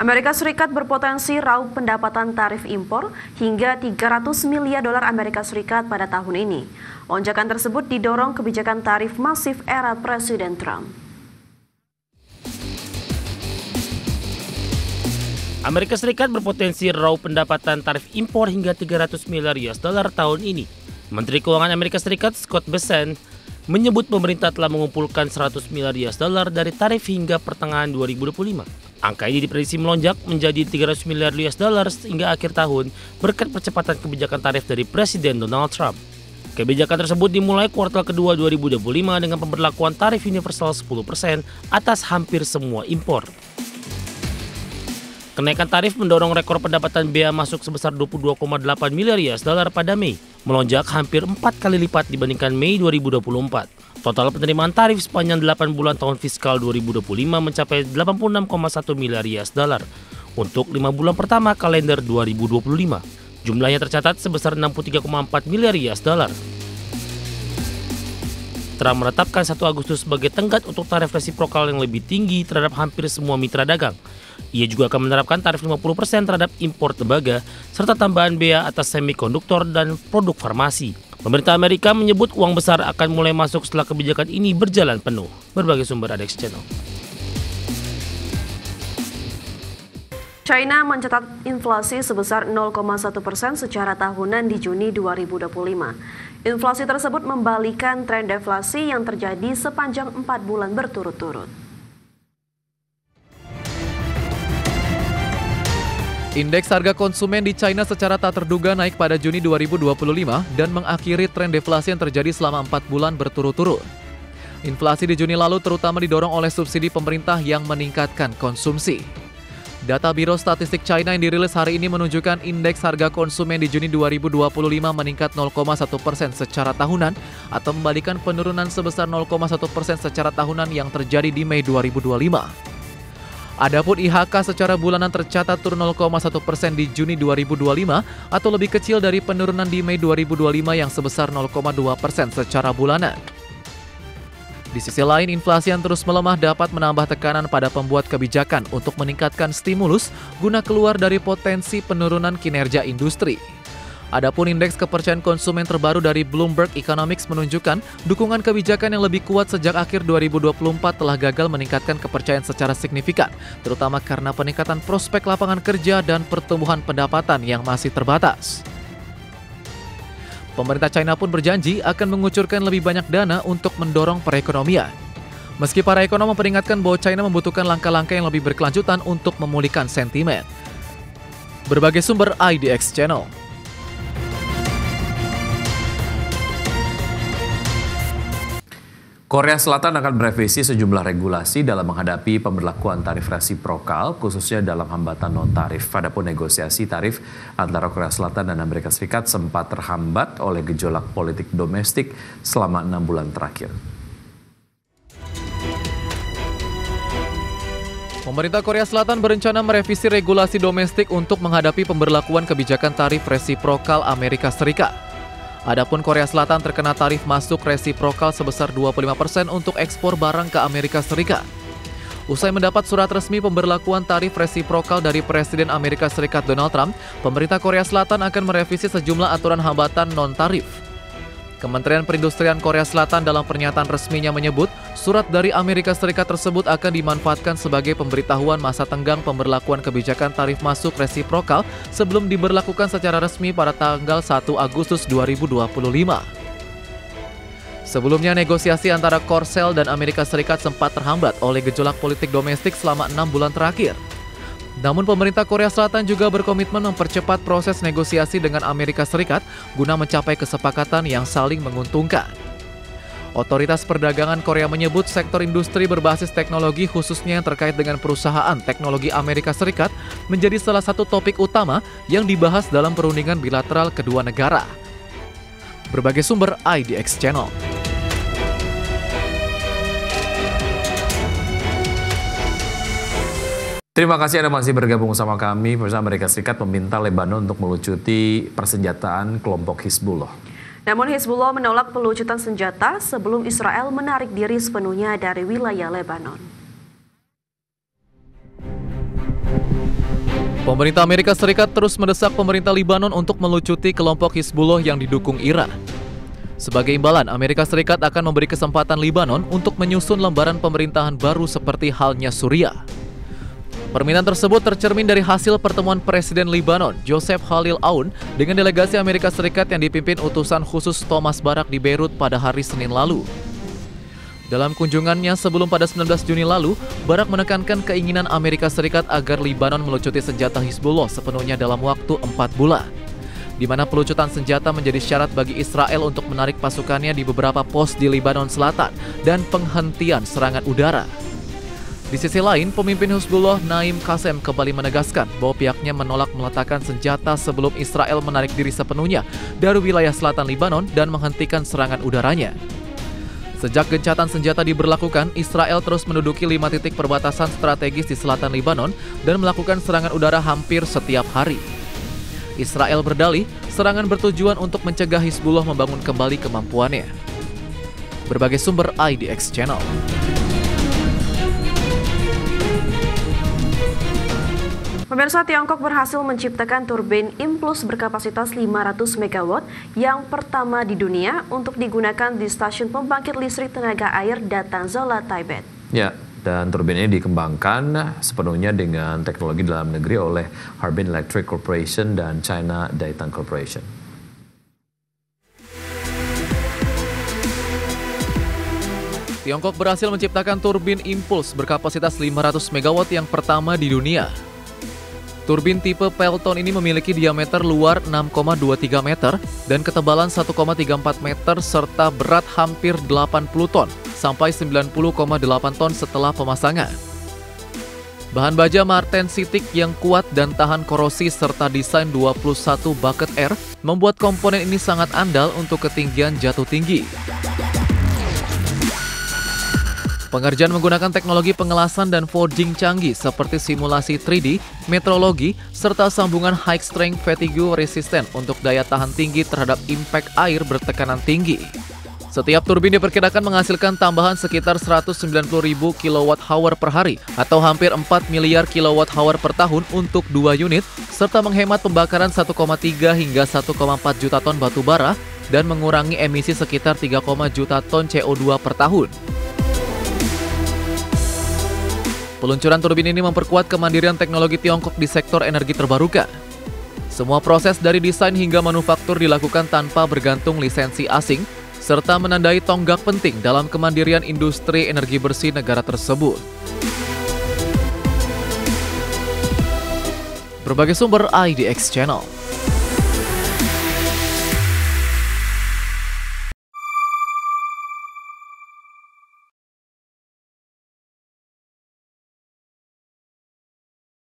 Amerika Serikat berpotensi raup pendapatan tarif impor hingga 300 miliar dolar Amerika Serikat pada tahun ini. Lonjakan tersebut didorong kebijakan tarif masif era Presiden Trump. Amerika Serikat berpotensi raup pendapatan tarif impor hingga 300 miliar US dollar tahun ini. Menteri Keuangan Amerika Serikat Scott Bessent menyebut pemerintah telah mengumpulkan 100 miliar US dollar dari tarif hingga pertengahan 2025. Angka ini diprediksi melonjak menjadi 300 miliar US dollar hingga akhir tahun berkat percepatan kebijakan tarif dari Presiden Donald Trump. Kebijakan tersebut dimulai kuartal kedua 2025 dengan pemberlakuan tarif universal 10% atas hampir semua impor. Kenaikan tarif mendorong rekor pendapatan bea masuk sebesar 22,8 miliar US dollar pada Mei, melonjak hampir 4 kali lipat dibandingkan Mei 2024. Total penerimaan tarif sepanjang 8 bulan tahun fiskal 2025 mencapai 86,1 miliar US dollar untuk 5 bulan pertama kalender 2025. Jumlahnya tercatat sebesar 63,4 miliar US dollar. Trump menetapkan 1 Agustus sebagai tenggat untuk tarif resiprokal yang lebih tinggi terhadap hampir semua mitra dagang. Ia juga akan menerapkan tarif 50% terhadap impor tembaga, serta tambahan bea atas semikonduktor dan produk farmasi. Pemerintah Amerika menyebut uang besar akan mulai masuk setelah kebijakan ini berjalan penuh. Berbagai sumber ADX Channel. China mencatat inflasi sebesar 0,1% secara tahunan di Juni 2025. Inflasi tersebut membalikan tren deflasi yang terjadi sepanjang 4 bulan berturut-turut. Indeks harga konsumen di China secara tak terduga naik pada Juni 2025 dan mengakhiri tren deflasi yang terjadi selama 4 bulan berturut-turut. Inflasi di Juni lalu terutama didorong oleh subsidi pemerintah yang meningkatkan konsumsi. Data Biro Statistik China yang dirilis hari ini menunjukkan indeks harga konsumen di Juni 2025 meningkat 0,1% secara tahunan atau membalikan penurunan sebesar 0,1% secara tahunan yang terjadi di Mei 2025. Adapun IHK secara bulanan tercatat turun 0,1% di Juni 2025 atau lebih kecil dari penurunan di Mei 2025 yang sebesar 0,2% secara bulanan. Di sisi lain, inflasi yang terus melemah dapat menambah tekanan pada pembuat kebijakan untuk meningkatkan stimulus guna keluar dari potensi penurunan kinerja industri. Adapun indeks kepercayaan konsumen terbaru dari Bloomberg Economics menunjukkan dukungan kebijakan yang lebih kuat sejak akhir 2024 telah gagal meningkatkan kepercayaan secara signifikan, terutama karena peningkatan prospek lapangan kerja dan pertumbuhan pendapatan yang masih terbatas. Pemerintah China pun berjanji akan mengucurkan lebih banyak dana untuk mendorong perekonomian. Meski para ekonom memperingatkan bahwa China membutuhkan langkah-langkah yang lebih berkelanjutan untuk memulihkan sentimen. Berbagai sumber IDX Channel. Korea Selatan akan merevisi sejumlah regulasi dalam menghadapi pemberlakuan tarif resiprokal, khususnya dalam hambatan non-tarif. Adapun negosiasi tarif antara Korea Selatan dan Amerika Serikat sempat terhambat oleh gejolak politik domestik selama 6 bulan terakhir. Pemerintah Korea Selatan berencana merevisi regulasi domestik untuk menghadapi pemberlakuan kebijakan tarif resiprokal Amerika Serikat. Adapun Korea Selatan terkena tarif masuk resiprokal sebesar 25% untuk ekspor barang ke Amerika Serikat. Usai mendapat surat resmi pemberlakuan tarif resiprokal dari Presiden Amerika Serikat Donald Trump, pemerintah Korea Selatan akan merevisi sejumlah aturan hambatan non-tarif. Kementerian Perindustrian Korea Selatan dalam pernyataan resminya menyebut, surat dari Amerika Serikat tersebut akan dimanfaatkan sebagai pemberitahuan masa tenggang pemberlakuan kebijakan tarif masuk resiprokal sebelum diberlakukan secara resmi pada tanggal 1 Agustus 2025. Sebelumnya, negosiasi antara Korsel dan Amerika Serikat sempat terhambat oleh gejolak politik domestik selama 6 bulan terakhir. Namun pemerintah Korea Selatan juga berkomitmen mempercepat proses negosiasi dengan Amerika Serikat guna mencapai kesepakatan yang saling menguntungkan. Otoritas Perdagangan Korea menyebut sektor industri berbasis teknologi khususnya yang terkait dengan perusahaan teknologi Amerika Serikat menjadi salah satu topik utama yang dibahas dalam perundingan bilateral kedua negara. Berbagai sumber IDX Channel. Terima kasih Anda masih bergabung sama kami. Pemirsa, Amerika Serikat meminta Lebanon untuk melucuti persenjataan kelompok Hizbullah. Namun Hizbullah menolak pelucutan senjata sebelum Israel menarik diri sepenuhnya dari wilayah Lebanon. Pemerintah Amerika Serikat terus mendesak pemerintah Libanon untuk melucuti kelompok Hizbullah yang didukung Iran. Sebagai imbalan, Amerika Serikat akan memberi kesempatan Libanon untuk menyusun lembaran pemerintahan baru seperti halnya Suriah. Permintaan tersebut tercermin dari hasil pertemuan Presiden Libanon, Joseph Khalil Aoun, dengan delegasi Amerika Serikat yang dipimpin utusan khusus Thomas Barak di Beirut pada hari Senin lalu. Dalam kunjungannya sebelum pada 19 Juni lalu, Barak menekankan keinginan Amerika Serikat agar Libanon melucuti senjata Hizbullah sepenuhnya dalam waktu 4 bulan. Di mana pelucutan senjata menjadi syarat bagi Israel untuk menarik pasukannya di beberapa pos di Libanon Selatan dan penghentian serangan udara. Di sisi lain, pemimpin Hizbullah Naim Qassem kembali menegaskan bahwa pihaknya menolak meletakkan senjata sebelum Israel menarik diri sepenuhnya dari wilayah selatan Libanon dan menghentikan serangan udaranya. Sejak gencatan senjata diberlakukan, Israel terus menduduki 5 titik perbatasan strategis di selatan Libanon dan melakukan serangan udara hampir setiap hari. Israel berdalih, serangan bertujuan untuk mencegah Hizbullah membangun kembali kemampuannya. Berbagai sumber IDX Channel. Pemirsa, Tiongkok berhasil menciptakan turbin impuls berkapasitas 500 MW yang pertama di dunia untuk digunakan di stasiun pembangkit listrik tenaga air Datanzola, Tibet. Ya, dan turbin ini dikembangkan sepenuhnya dengan teknologi dalam negeri oleh Harbin Electric Corporation dan China Daitan Corporation. Tiongkok berhasil menciptakan turbin impuls berkapasitas 500 MW yang pertama di dunia. Turbin tipe Pelton ini memiliki diameter luar 6,23 meter dan ketebalan 1,34 meter serta berat hampir 80 ton sampai 90,8 ton setelah pemasangan. Bahan baja martensitik yang kuat dan tahan korosi serta desain 21 bucket air membuat komponen ini sangat andal untuk ketinggian jatuh tinggi. Pengerjaan menggunakan teknologi pengelasan dan forging canggih seperti simulasi 3D, metrologi, serta sambungan high strength fatigue resistant untuk daya tahan tinggi terhadap impact air bertekanan tinggi. Setiap turbin diperkirakan menghasilkan tambahan sekitar 190.000 kWh per hari atau hampir 4 miliar kWh per tahun untuk 2 unit, serta menghemat pembakaran 1,3 hingga 1,4 juta ton batu bara dan mengurangi emisi sekitar 3, juta ton CO2 per tahun. Peluncuran turbin ini memperkuat kemandirian teknologi Tiongkok di sektor energi terbarukan. Semua proses dari desain hingga manufaktur dilakukan tanpa bergantung lisensi asing, serta menandai tonggak penting dalam kemandirian industri energi bersih negara tersebut. Berbagai sumber IDX Channel.